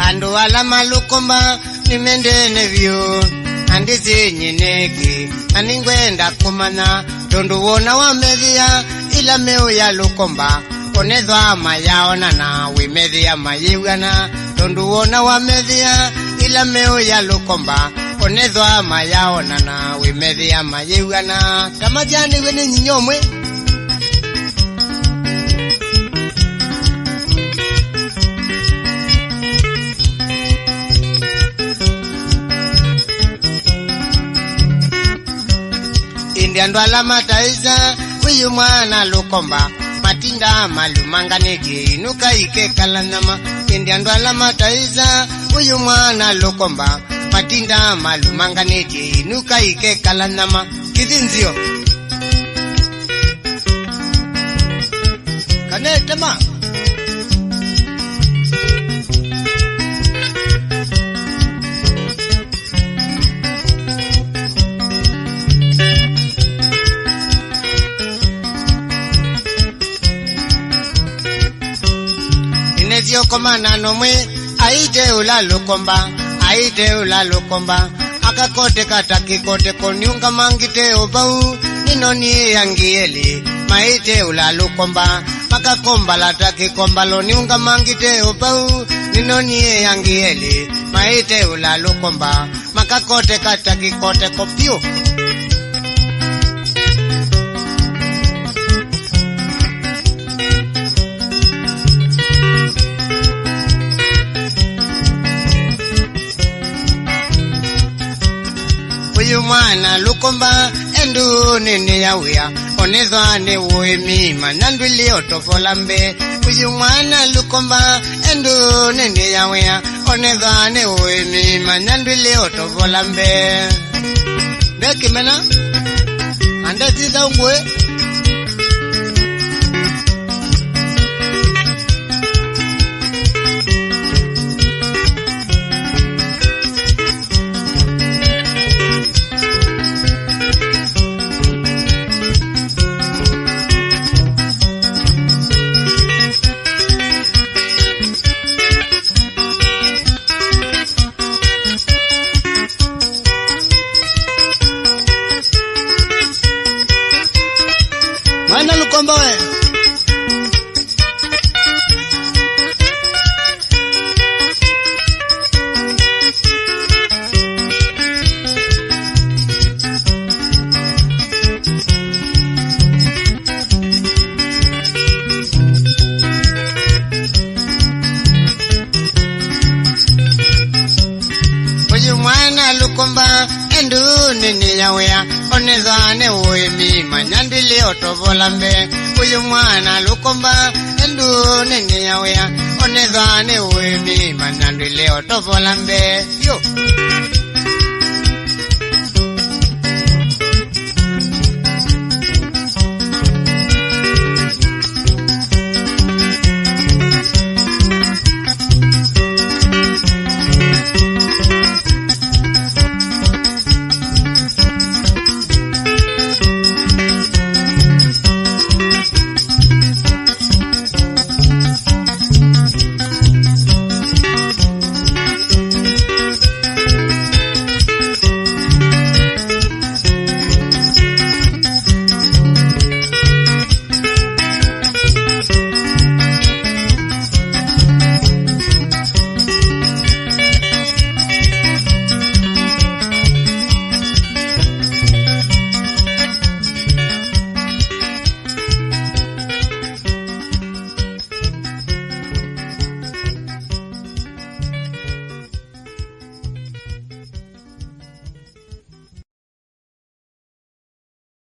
Andu ala malukomba nimendene vyo andizi nyineki aningwenda kumana tondu wona wamethia ila meu ya lukomba onethwa mayaona na wimethia mayiwana tondu wona wamethia ila meu ya lukomba onethwa mayaona na wimethia mayiwana tamajani wene nyomwe Indiandu ala mataiza uyu mwana lukomba matinda malumanganiki inuka ike kalanama Indiandu ala mataiza uyu mwana lukomba matinda malumanganiki inuka ike kalanama Kidhinzio Kanetema Inezio komana nomwe aite ula lukomba akakote kataki kote koniunga mangite obau ninoni yangieli maite ula lukomba makakomba lataki komba loniunga mangite obau ninoni yangieli maite ula lukomba makakote kataki kote kopio Uyu mwana lukomba endu nini yawia onethwa ni uimi manandwili otofolambe Uyu mwana lukomba endu nini yawia onethwa ni uimi manandwili otofolambe Bekimena andetiza ungwe Mwana lukomba we Uyu mwana lukomba endu nini yawea onethwa ni uimi manyandili otofolambe Uyu mwana lukomba endu nini yawea onethwa ni uimi manyandili otofolambe Yo